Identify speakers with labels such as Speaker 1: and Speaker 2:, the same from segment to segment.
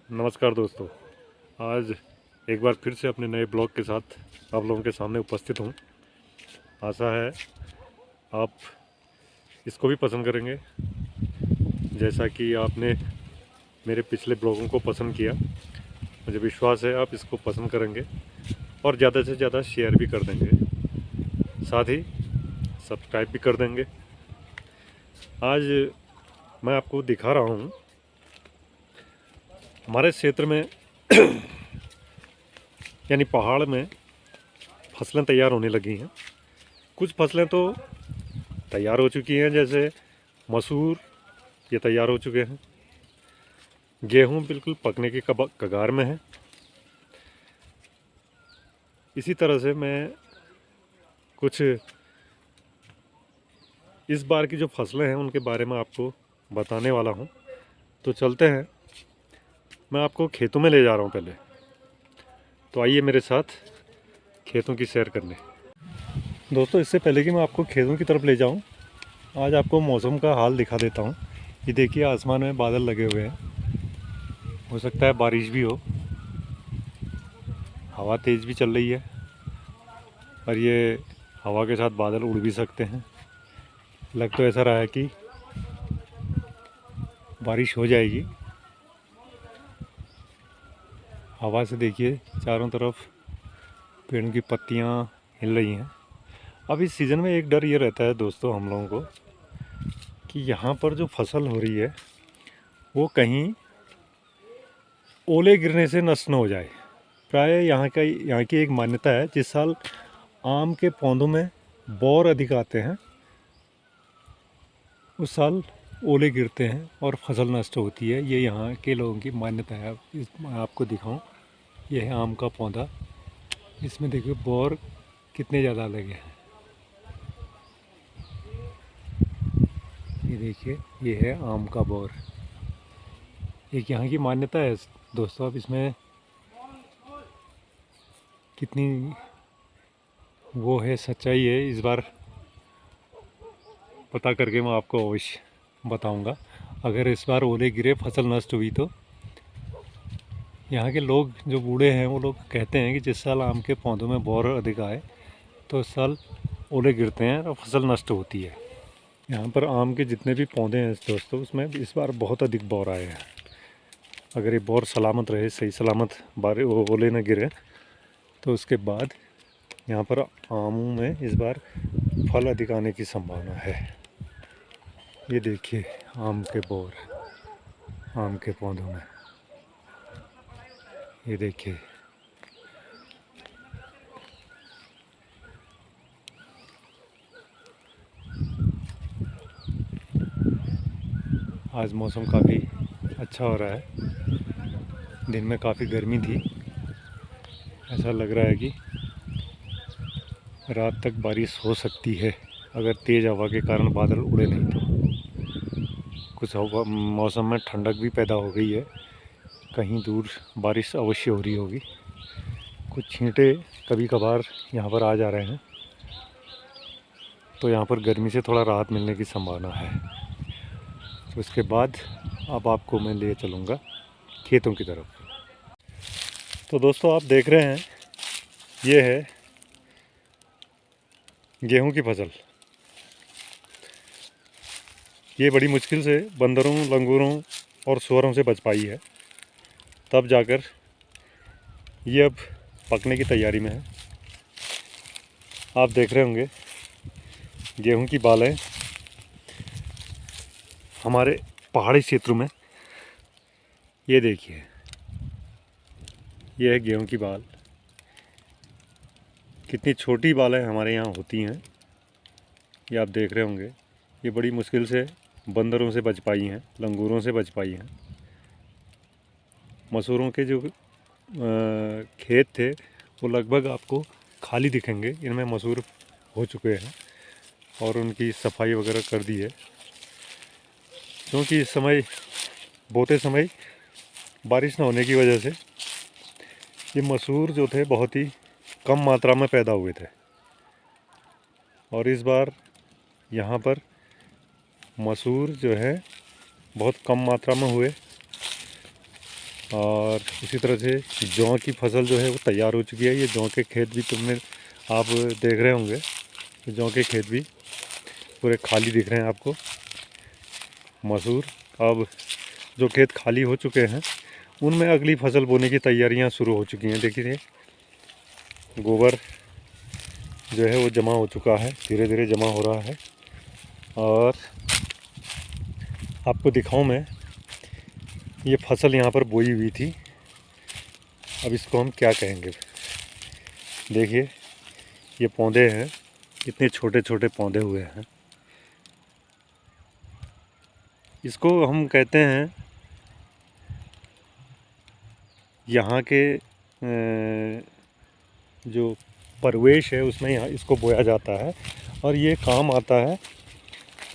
Speaker 1: नमस्कार दोस्तों। आज एक बार फिर से अपने नए ब्लॉग के साथ आप लोगों के सामने उपस्थित हूँ। आशा है आप इसको भी पसंद करेंगे, जैसा कि आपने मेरे पिछले ब्लॉगों को पसंद किया। मुझे विश्वास है आप इसको पसंद करेंगे और ज़्यादा से ज़्यादा शेयर भी कर देंगे, साथ ही सब्सक्राइब भी कर देंगे। आज मैं आपको दिखा रहा हूँ हमारे क्षेत्र में यानी पहाड़ में फसलें तैयार होने लगी हैं। कुछ फसलें तो तैयार हो चुकी हैं, जैसे मसूर ये तैयार हो चुके हैं। गेहूं बिल्कुल पकने की कगार में है। इसी तरह से मैं कुछ इस बार की जो फसलें हैं उनके बारे में आपको बताने वाला हूं। तो चलते हैं, मैं आपको खेतों में ले जा रहा हूं पहले। तो आइए मेरे साथ खेतों की सैर करने। दोस्तों, इससे पहले कि मैं आपको खेतों की तरफ ले जाऊं, आज आपको मौसम का हाल दिखा देता हूं। ये देखिए, आसमान में बादल लगे हुए हैं, हो सकता है बारिश भी हो। हवा तेज़ भी चल रही है और ये हवा के साथ बादल उड़ भी सकते हैं। लग तो ऐसा रहा है कि बारिश हो जाएगी। हवा से देखिए चारों तरफ पेड़ की पत्तियां हिल रही हैं। अब इस सीज़न में एक डर ये रहता है दोस्तों हम लोगों को, कि यहाँ पर जो फसल हो रही है वो कहीं ओले गिरने से नष्ट न हो जाए। प्राय यहाँ की एक मान्यता है, जिस साल आम के पौधों में बौर अधिक आते हैं उस साल ओले गिरते हैं और फसल नष्ट होती है। ये यहाँ के लोगों की मान्यता है। मैं आपको दिखाऊं, यह है आम का पौधा। इसमें देखिए बौर कितने ज़्यादा लगे हैं। ये देखिए, ये है आम का बौर। एक यहाँ की मान्यता है दोस्तों। अब इसमें कितनी वो है, सच्चाई है, इस बार पता करके मैं आपको अवश्य बताऊंगा। अगर इस बार ओले गिरे, फसल नष्ट हुई, तो यहाँ के लोग जो बूढ़े हैं वो लोग कहते हैं कि जिस साल आम के पौधों में बौर अधिक आए तो उस साल ओले गिरते हैं और फसल नष्ट होती है। यहाँ पर आम के जितने भी पौधे हैं दोस्तों, उसमें इस बार बहुत अधिक बौर आए हैं। अगर ये बौर सलामत रहे, सही सलामत ओले न गिरे, तो उसके बाद यहाँ पर आमों में इस बार फल अधिक आने की संभावना है। ये देखिए आम के बौर आम के पौधों में, ये देखिए। आज मौसम काफ़ी अच्छा हो रहा है। दिन में काफ़ी गर्मी थी। ऐसा लग रहा है कि रात तक बारिश हो सकती है, अगर तेज़ हवा के कारण बादल उड़े नहीं तो। कुछ मौसम में ठंडक भी पैदा हो गई है। कहीं दूर बारिश अवश्य हो रही होगी। कुछ छींटे कभी कभार यहाँ पर आ जा रहे हैं, तो यहाँ पर गर्मी से थोड़ा राहत मिलने की संभावना है। तो उसके बाद अब आपको मैं ले चलूँगा खेतों की तरफ। तो दोस्तों, आप देख रहे हैं, ये है गेहूं की फसल। ये बड़ी मुश्किल से बंदरों, लंगूरों और सुअरों से बच पाई है, तब जाकर ये अब पकने की तैयारी में है। आप देख रहे होंगे गेहूं की बालें हमारे पहाड़ी क्षेत्रों में। ये देखिए, ये है गेहूं की बाल। कितनी छोटी बालें हमारे यहाँ होती हैं, ये आप देख रहे होंगे। ये बड़ी मुश्किल से बंदरों से बच पाई हैं, लंगूरों से बच पाई हैं। मसूरों के जो खेत थे वो लगभग आपको खाली दिखेंगे। इनमें मसूर हो चुके हैं और उनकी सफाई वगैरह कर दी है, क्योंकि इस समय बोते समय बारिश न होने की वजह से ये मसूर जो थे बहुत ही कम मात्रा में पैदा हुए थे। और इस बार यहाँ पर मसूर जो है बहुत कम मात्रा में हुए। और इसी तरह से जौ की फसल जो है वो तैयार हो चुकी है। ये जौ के खेत भी आप देख रहे होंगे, जौ के खेत भी पूरे खाली दिख रहे हैं आपको। मसूर, अब जो खेत खाली हो चुके हैं उनमें अगली फसल बोने की तैयारियां शुरू हो चुकी हैं। देखिए गोबर जो है वो जमा हो चुका है, धीरे धीरे जमा हो रहा है। और आपको दिखाऊं मैं, ये फसल यहाँ पर बोई हुई थी। अब इसको हम क्या कहेंगे, देखिए ये पौधे हैं, इतने छोटे छोटे पौधे हुए हैं। इसको हम कहते हैं, यहाँ के जो परिवेश है उसमें यहाँ इसको बोया जाता है और ये काम आता है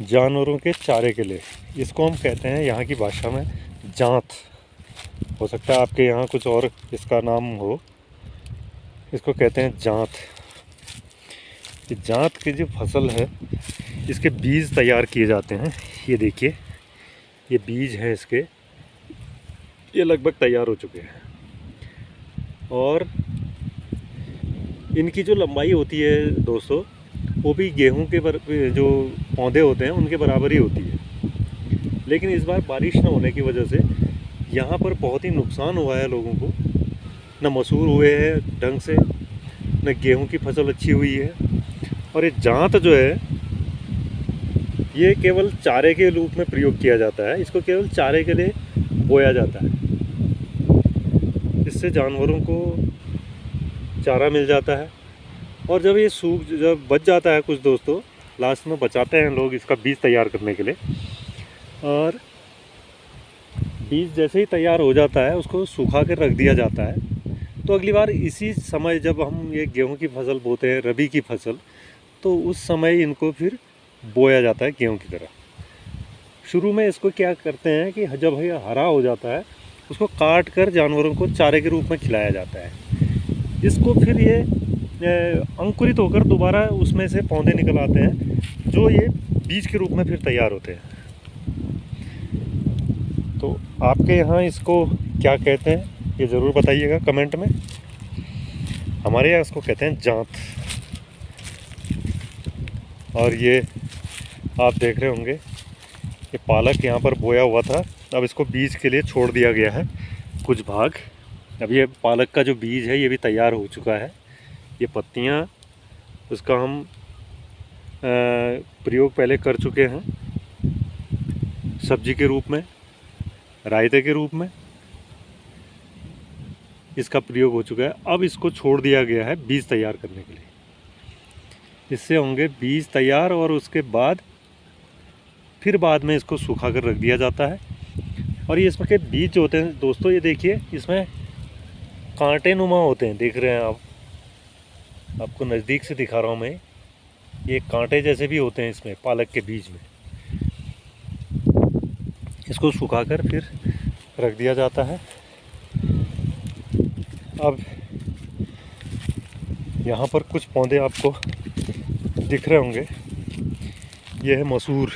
Speaker 1: जानवरों के चारे के लिए। इसको हम कहते हैं यहाँ की भाषा में जांत। हो सकता है आपके यहाँ कुछ और इसका नाम हो, इसको कहते हैं जांत। ये जांत की जो फसल है इसके बीज तैयार किए जाते हैं। ये देखिए ये बीज हैं इसके, ये लगभग तैयार हो चुके हैं। और इनकी जो लंबाई होती है दोस्तों, वो भी गेहूं के जो पौधे होते हैं उनके बराबर ही होती है। लेकिन इस बार बारिश न होने की वजह से यहाँ पर बहुत ही नुकसान हुआ है लोगों को। न मसूर हुए हैं ढंग से, न गेहूं की फसल अच्छी हुई है। और ये जांत जो है ये केवल चारे के रूप में प्रयोग किया जाता है। इसको केवल चारे के लिए बोया जाता है। इससे जानवरों को चारा मिल जाता है। और जब ये जब बच जाता है कुछ दोस्तों, लास्ट में बचाते हैं लोग इसका बीज तैयार करने के लिए। और बीज जैसे ही तैयार हो जाता है उसको सुखा कर रख दिया जाता है। तो अगली बार इसी समय जब हम ये गेहूं की फसल बोते हैं, रबी की फसल, तो उस समय इनको फिर बोया जाता है गेहूं की तरह। शुरू में इसको क्या करते हैं कि जब ये हरा हो जाता है उसको काट कर जानवरों को चारे के रूप में खिलाया जाता है। इसको फिर ये अंकुरित होकर दोबारा उसमें से पौधे निकल आते हैं जो ये बीज के रूप में फिर तैयार होते हैं। तो आपके यहाँ इसको क्या कहते हैं ये ज़रूर बताइएगा कमेंट में। हमारे यहाँ इसको कहते हैं जांत। और ये आप देख रहे होंगे ये पालक यहाँ पर बोया हुआ था, अब इसको बीज के लिए छोड़ दिया गया है कुछ भाग। अब ये पालक का जो बीज है ये भी तैयार हो चुका है। ये पत्तियाँ उसका हम प्रयोग पहले कर चुके हैं सब्जी के रूप में, रायते के रूप में इसका प्रयोग हो चुका है। अब इसको छोड़ दिया गया है बीज तैयार करने के लिए। इससे होंगे बीज तैयार और उसके बाद फिर बाद में इसको सूखा कर रख दिया जाता है। और ये इसमें के बीज जो होते हैं दोस्तों, ये देखिए इसमें कांटे नुमा होते हैं, देख रहे हैं आप, आपको नज़दीक से दिखा रहा हूँ मैं। ये कांटे जैसे भी होते हैं इसमें पालक के बीज में। इसको सुखाकर फिर रख दिया जाता है। अब यहाँ पर कुछ पौधे आपको दिख रहे होंगे, ये है मसूर।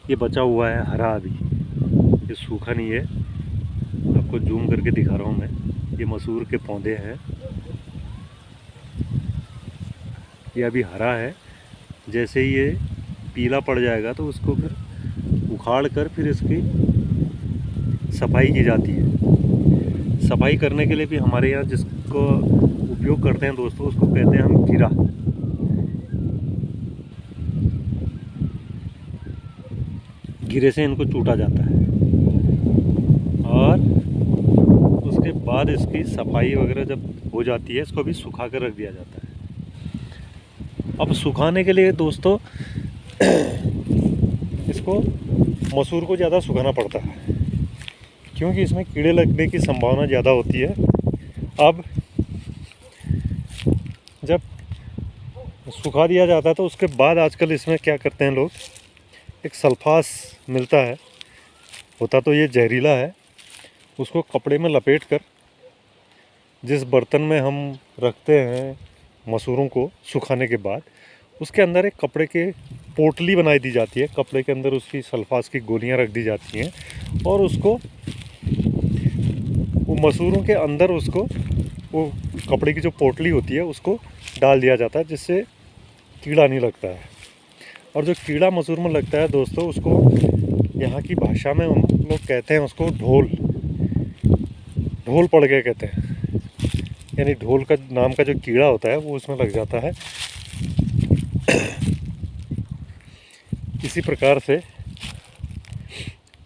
Speaker 1: ये बचा हुआ है हरा, अभी ये सूखा नहीं है। आपको जूम करके दिखा रहा हूँ मैं, ये मसूर के पौधे हैं। ये अभी हरा है, जैसे ही ये पीला पड़ जाएगा तो उसको फिर उखाड़ कर फिर इसकी सफाई की जाती है। सफाई करने के लिए भी हमारे यहाँ जिसको उपयोग करते हैं दोस्तों, उसको कहते हैं हम गिरा। गिरे से इनको चूटा जाता है और उसके बाद इसकी सफाई वगैरह जब हो जाती है इसको भी सुखा कर रख दिया जाता है। अब सुखाने के लिए दोस्तों इसको मसूर को ज़्यादा सुखाना पड़ता है क्योंकि इसमें कीड़े लगने की संभावना ज़्यादा होती है। अब जब सुखा दिया जाता है तो उसके बाद आजकल इसमें क्या करते हैं लोग, एक सल्फास मिलता है, होता तो ये जहरीला है, उसको कपड़े में लपेट कर जिस बर्तन में हम रखते हैं मसूरों को सुखाने के बाद, उसके अंदर एक कपड़े के पोटली बनाई दी जाती है। कपड़े के अंदर उसकी सल्फास की गोलियां रख दी जाती हैं और उसको मसूरों के अंदर उसको वो कपड़े की जो पोटली होती है उसको डाल दिया जाता है, जिससे कीड़ा नहीं लगता है। और जो कीड़ा मसूर में लगता है दोस्तों, उसको यहाँ की भाषा में हम लोग कहते हैं उसको ढोल पड़ गए कहते हैं। यानी ढोल का नाम का जो कीड़ा होता है वो उसमें लग जाता है। इसी प्रकार से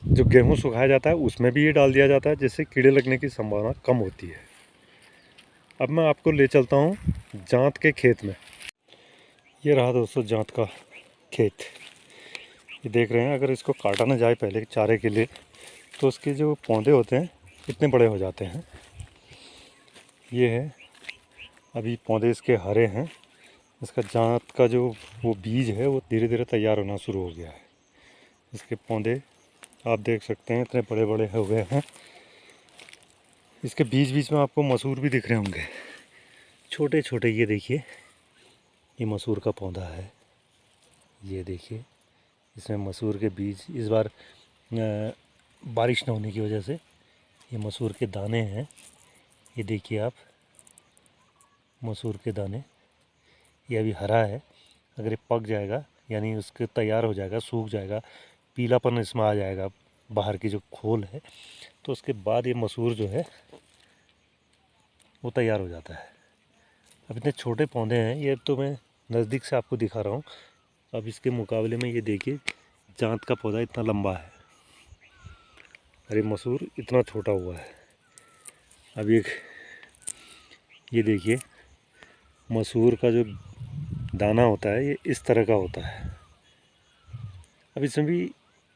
Speaker 1: जो गेहूँ सुखाया जाता है उसमें भी ये डाल दिया जाता है, जिससे कीड़े लगने की संभावना कम होती है। अब मैं आपको ले चलता हूँ जांत के खेत में। ये रहा दोस्तों जांत का खेत। ये देख रहे हैं, अगर इसको काटा ना जाए पहले चारे के लिए तो उसके जो पौधे होते हैं इतने बड़े हो जाते हैं। ये है, अभी पौधे इसके हरे हैं। इसका जांत का जो वो बीज है वो धीरे धीरे तैयार होना शुरू हो गया है। इसके पौधे आप देख सकते हैं इतने बड़े बड़े हो गए हैं। इसके बीच बीच में आपको मसूर भी दिख रहे होंगे, छोटे छोटे। ये देखिए, ये मसूर का पौधा है। ये देखिए, इसमें मसूर के बीज इस बार बारिश न होने की वजह से ये मसूर के दाने हैं। ये देखिए आप, मसूर के दाने। ये अभी हरा है, अगर ये पक जाएगा यानी उसके तैयार हो जाएगा, सूख जाएगा, पीलापन इसमें आ जाएगा, बाहर की जो खोल है, तो उसके बाद ये मसूर जो है वो तैयार हो जाता है। अब इतने छोटे पौधे हैं, ये तो मैं नज़दीक से आपको दिखा रहा हूँ। अब इसके मुकाबले में ये देखिए, जांत का पौधा इतना लंबा है और ये मसूर इतना छोटा हुआ है। अब ये देखिए, मसूर का जो दाना होता है ये इस तरह का होता है। अब इसमें भी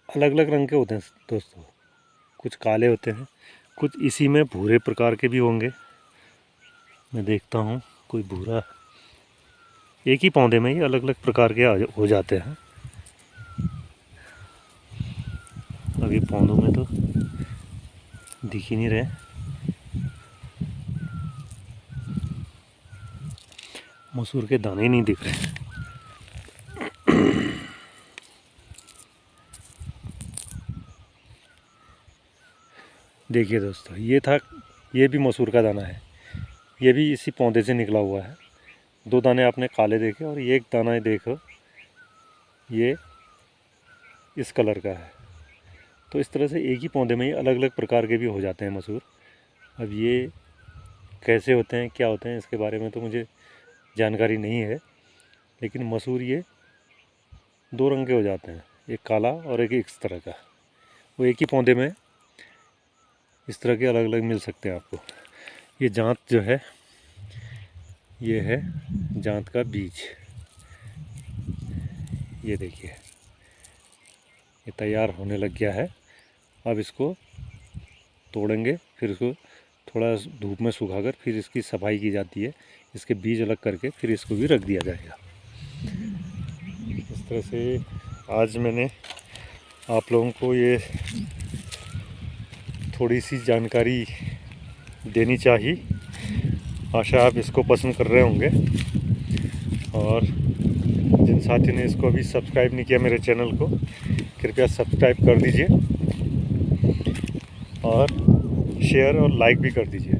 Speaker 1: अलग अलग रंग के होते हैं दोस्तों, कुछ काले होते हैं, कुछ इसी में भूरे प्रकार के भी होंगे। मैं देखता हूँ कोई भूरा, एक ही पौधे में ही अलग अलग प्रकार के हो जाते हैं। अभी पौधों में तो दिख ही नहीं रहे। मसूर के दाने ही नहीं दिख रहे। देखिए दोस्तों, ये भी मसूर का दाना है। ये भी इसी पौधे से निकला हुआ है। दो दाने आपने काले देखे और ये एक दाना देखो, ये इस कलर का है। तो इस तरह से एक ही पौधे में ही अलग अलग प्रकार के भी हो जाते हैं मसूर। अब ये कैसे होते हैं, क्या होते हैं, इसके बारे में तो मुझे जानकारी नहीं है, लेकिन मसूर ये दो रंग के हो जाते हैं, एक काला और एक इस तरह का। वो एक ही पौधे में इस तरह के अलग अलग मिल सकते हैं आपको। ये जांत जो है, ये है जांत का बीज। ये देखिए, ये तैयार होने लग गया है। अब इसको तोड़ेंगे, फिर इसको थोड़ा धूप में सुखाकर फिर इसकी सफाई की जाती है। इसके बीज अलग करके फिर इसको भी रख दिया जाएगा। इस तरह से आज मैंने आप लोगों को ये थोड़ी सी जानकारी देनी चाहिए। आशा आप इसको पसंद कर रहे होंगे। और जिन साथियों ने इसको अभी सब्सक्राइब नहीं किया मेरे चैनल को, कृपया सब्सक्राइब कर दीजिए और शेयर और लाइक भी कर दीजिए।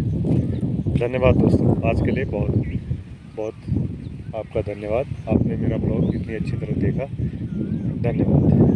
Speaker 1: धन्यवाद दोस्तों, आज के लिए बहुत बहुत आपका धन्यवाद। आपने मेरा ब्लॉग इतनी अच्छी तरह देखा, धन्यवाद।